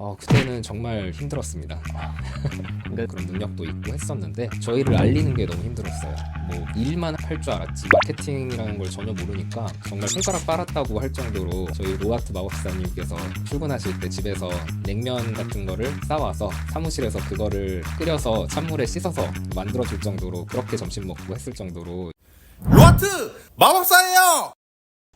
그때는 정말 힘들었습니다. 그런 능력도 있고 했었는데 저희를 알리는 게 너무 힘들었어요. 뭐 일만 할 줄 알았지 마케팅이라는 걸 전혀 모르니까 정말 손가락 빨았다고 할 정도로 저희 로아트 마법사님께서 출근하실 때 집에서 냉면 같은 거를 싸와서 사무실에서 그거를 끓여서 찬물에 씻어서 만들어줄 정도로 그렇게 점심 먹고 했을 정도로. 로아트 마법사예요.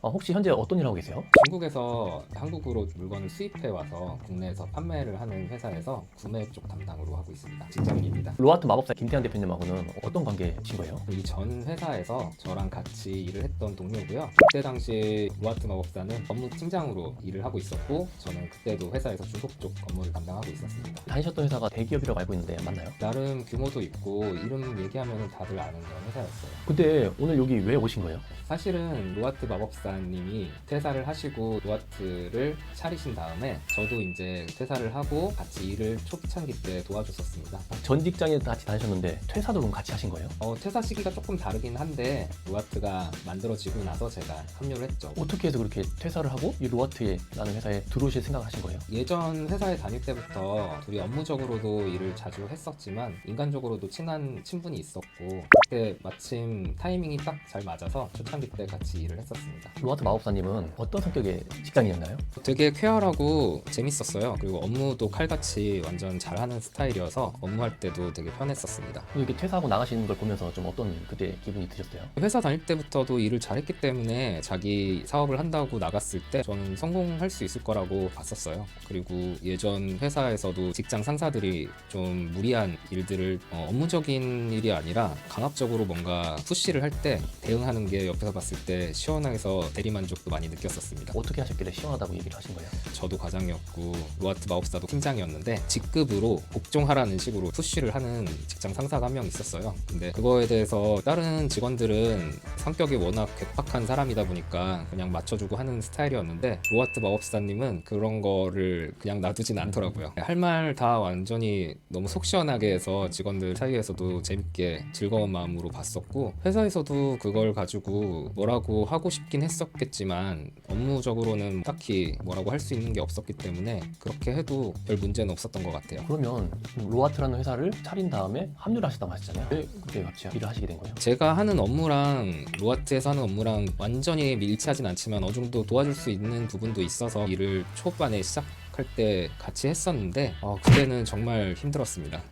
혹시 현재 어떤 일 하고 계세요? 중국에서 한국으로 물건을 수입해 와서 국내에서 판매를 하는 회사에서 구매 쪽 담당으로 하고 있습니다. 직장인입니다. 로아트 마법사 김태환 대표님하고는 어떤 관계신 거예요? 이 전 회사에서 저랑 같이 일을 했던 동료고요. 그때 당시 로아트 마법사는 업무 팀장으로 일을 하고 있었고 저는 그때도 회사에서 중국 쪽 업무를 담당하고 있었습니다. 다니셨던 회사가 대기업이라고 알고 있는데 맞나요? 나름 규모도 있고 이름 얘기하면 다들 아는 그런 회사였어요. 근데 오늘 여기 왜 오신 거예요? 사실은 로아트 마법사님이 퇴사를 하시고 로아트를 차리신 다음에 저도 이제 퇴사를 하고 같이 일을 초창기 때 도와줬었습니다. 전 직장에 같이 다니셨는데 퇴사도 그럼 같이 하신 거예요? 퇴사 시기가 조금 다르긴 한데 로아트가 만들어지고 나서 제가 합류를 했죠. 어떻게 해서 그렇게 퇴사를 하고 이 로아트라는 회사에 들어오실 생각을 하신 거예요? 예전 회사에 다닐 때부터 둘이 업무적으로도 일을 자주 했었지만 인간적으로도 친한 친분이 있었고 그때 마침 타이밍이 딱 잘 맞아서 초창기 때 같이 일을 했었습니다. 로아트 마법사님은 어떤 성격의 직장인이었나요? 되게 쾌활하고 재밌었어요. 그리고 업무도 칼같이 완전 잘하는 스타일이어서 업무할 때도 되게 편했었습니다. 이렇게 퇴사하고 나가시는 걸 보면서 좀 어떤 그때 기분이 드셨어요? 회사 다닐 때부터도 일을 잘했기 때문에 자기 사업을 한다고 나갔을 때 저는 성공할 수 있을 거라고 봤었어요. 그리고 예전 회사에서도 직장 상사들이 좀 무리한 일들을 업무적인 일이 아니라 강압적으로 뭔가 푸시를 할 때 대응하는 게 옆에서 봤을 때 시원해서 대리만족도 많이 느꼈었습니다. 어떻게 하셨길래 시원하다고 얘기를 하신 거예요? 저도 과장이었고 로아트 마법사도 팀장이었는데 직급으로 복종하라는 식으로 푸시를 하는 직장 상사가 한 명 있었어요. 근데 그거에 대해서 다른 직원들은 성격이 워낙 괴팍한 사람이다 보니까 그냥 맞춰주고 하는 스타일이었는데 로아트 마법사님은 그런 거를 그냥 놔두진 않더라고요. 할 말 다 완전히 너무 속 시원하게 해서 직원들 사이에서도 재밌게 즐거운 마음으로 봤었고 회사에서도 그걸 가지고 뭐라고 하고 싶긴 했었겠지만 업무적으로는 딱히 뭐라고 할 수 있는 게 없었기 때문에 그렇게 해도 별 문제는 없었던 것 같아요. 그러면 로아트라는 회사를 차린 다음에 합류를 하셨다고 하셨잖아요. 왜 그때 같이 일을 하시게 된 거예요? 제가 하는 업무랑 로아트에서 하는 업무랑 완전히 일치하진 않지만 어느 정도 도와줄 수 있는 부분도 있어서 일을 초반에 시작할 때 같이 했었는데 그때는 정말 힘들었습니다.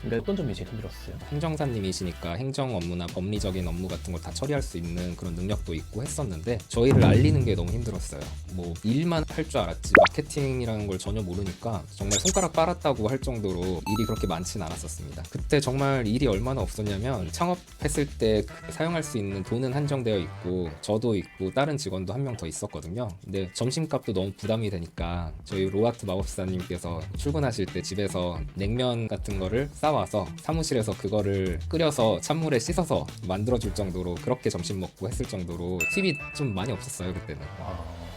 그러니까 어떤 점이 제일 힘들었어요? 행정사님이시니까 행정 업무나 법리적인 업무 같은 걸 다 처리할 수 있는 그런 능력도 있고 했었는데 저희를 알리는 게 너무 힘들었어요. 뭐 일만 할 줄 알았지 마케팅이라는 걸 전혀 모르니까 정말 손가락 빨았다고 할 정도로 일이 그렇게 많진 않았었습니다. 그때 정말 일이 얼마나 없었냐면 창업했을 때 사용할 수 있는 돈은 한정되어 있고 저도 있고 다른 직원도 한 명 더 있었거든요. 근데 점심값도 너무 부담이 되니까 저희 로아트 마법사님께서 출근하실 때 집에서 냉면 같은 거를 싸와서 사무실에서 그거를 끓여서 찬물에 씻어서 만들어줄 정도로 그렇게 점심 먹고 했을 정도로 팁이 좀 많이 없었어요 그때는.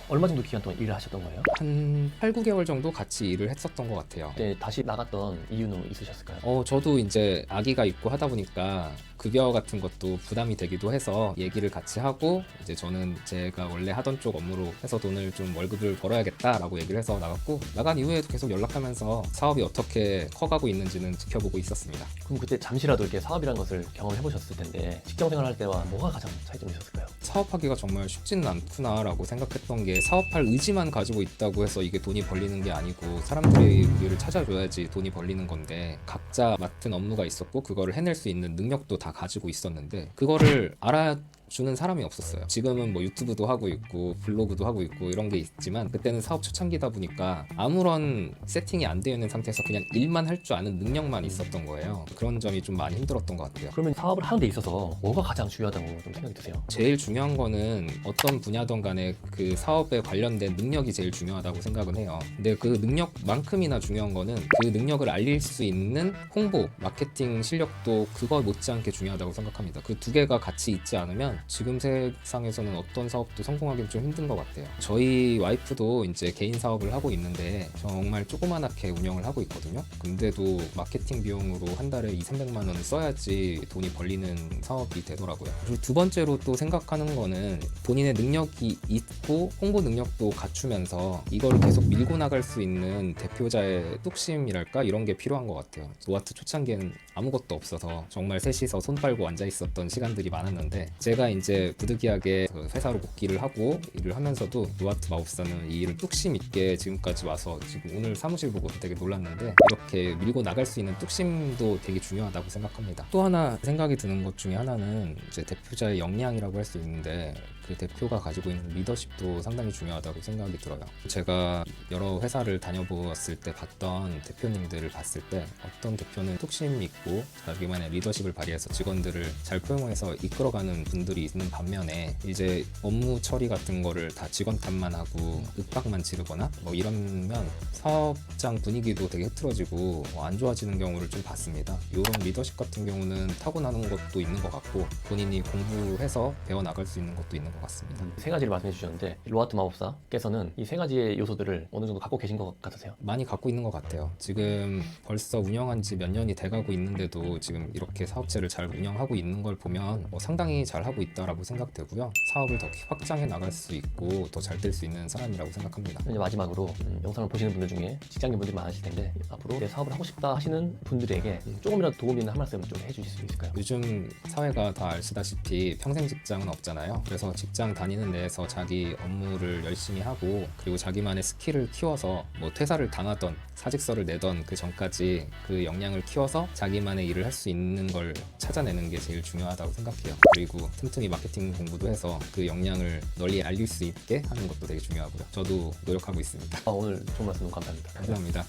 얼마 정도 기간 동안 일을 하셨던 거예요? 한 8, 9개월 정도 같이 일을 했었던 것 같아요. 그때 다시 나갔던 이유는 있으셨을까요? 저도 이제 아기가 있고 하다 보니까 급여 같은 것도 부담이 되기도 해서 얘기를 같이 하고 이제 저는 제가 원래 하던 쪽 업무로 해서 돈을 좀 월급을 벌어야겠다라고 얘기를 해서 나갔고 나간 이후에도 계속 연락하면서 사업이 어떻게 커가고 있는지는 지켜보고 있었습니다. 그럼 그때 잠시라도 이렇게 사업이라는 것을 경험해 보셨을 텐데 직장 생활할 때와 뭐가 가장 차이점이 있었을까요? 사업하기가 정말 쉽지는 않구나라고 생각했던 게 사업할 의지만 가지고 있다고 해서 이게 돈이 벌리는 게 아니고 사람들이 우리를 찾아줘야지 돈이 벌리는 건데 각자 맡은 업무가 있었고 그거를 해낼 수 있는 능력도 다 가지고 있었는데 그거를 알아주는 사람이 없었어요. 지금은 뭐 유튜브도 하고 있고 블로그도 하고 있고 이런 게 있지만 그때는 사업 초창기다 보니까 아무런 세팅이 안 되어 있는 상태에서 그냥 일만 할 줄 아는 능력만 있었던 거예요. 그런 점이 좀 많이 힘들었던 것 같아요. 그러면 사업을 하는 데 있어서 뭐가 가장 중요하다고 좀 생각이 드세요? 제일 중요한 거는 어떤 분야든 간에 그 사업에 관련된 능력이 제일 중요하다고 생각은 해요. 근데 그 능력만큼이나 중요한 거는 그 능력을 알릴 수 있는 홍보, 마케팅 실력도 그거 못지않게 중요하다고 생각합니다. 그 두 개가 같이 있지 않으면 지금 세상에서는 어떤 사업도 성공하기는 좀 힘든 것 같아요. 저희 와이프도 이제 개인 사업을 하고 있는데 정말 조그만하게 운영을 하고 있거든요. 근데도 마케팅 비용으로 한 달에 200~300만 원을 써야지 돈이 벌리는 사업이 되더라고요. 그리고 두 번째로 또 생각하는 거는 본인의 능력이 있고 홍보 능력도 갖추면서 이걸 계속 밀고 나갈 수 있는 대표자의 뚝심이랄까 이런 게 필요한 것 같아요. 노아트 초창기에는 아무것도 없어서 정말 셋이서 손 빨고 앉아 있었던 시간들이 많았는데 제가 이제 부득이하게 그 회사로 복귀를 하고 일을 하면서도 노아트 마법사는 이 일을 뚝심 있게 지금까지 와서 지금 오늘 사무실 보고 되게 놀랐는데 이렇게 밀고 나갈 수 있는 뚝심도 되게 중요하다고 생각합니다. 또 하나 생각이 드는 것 중에 하나는 이제 대표자의 역량이라고 할 수 있는데 그 대표가 가지고 있는 리더십도 상당히 중요하다고 생각이 들어요. 제가 여러 회사를 다녀보았을 때 봤던 대표님들을 봤을 때 어떤 대표는 뚝심 있고 자기만의 리더십을 발휘해서 직원들을 잘 포용해서 이끌어가는 분들이 있는 반면에 이제 업무 처리 같은 거를 다 직원 탓만 하고 윽박만 지르거나 뭐 이러면 사업장 분위기도 되게 흐트러지고 안 좋아지는 경우를 좀 봤습니다. 이런 리더십 같은 경우는 타고나는 것도 있는 것 같고 본인이 공부해서 배워나갈 수 있는 것도 있는 것 같습니다. 세 가지를 말씀해 주셨는데 로아트 마법사께서는 이 세 가지의 요소들을 어느 정도 갖고 계신 것 같으세요? 많이 갖고 있는 것 같아요. 지금 벌써 운영한 지 몇 년이 돼가고 있는데도 지금 이렇게 사업체를 잘 운영하고 있는 걸 보면 상당히 잘하고 있다라고 생각되고요. 사업을 더 확장해 나갈 수 있고 더 잘 될 수 있는 사람이라고 생각합니다. 이제 마지막으로 영상을 보시는 분들 중에 직장인분들이 많으실 텐데 앞으로 내 사업을 하고 싶다 하시는 분들에게 조금이라도 도움이 되는 한 말씀 좀 해주실 수 있을까요? 요즘 사회가 다 아시다시피 평생 직장은 없잖아요. 그래서 직장 다니는 데에서 자기 업무를 열심히 하고 그리고 자기만의 스킬을 키워서 뭐 퇴사를 당하던 사직서를 내던 그 전까지 그 역량을 키워서 자기만의 일을 할 수 있는 걸 찾아내는 게 제일 중요하다고 생각해요. 그리고 틈틈이 마케팅 공부도 해서 그 역량을 널리 알릴 수 있게 하는 것도 되게 중요하고요. 저도 노력하고 있습니다. 오늘 좋은 말씀 감사합니다. 감사합니다.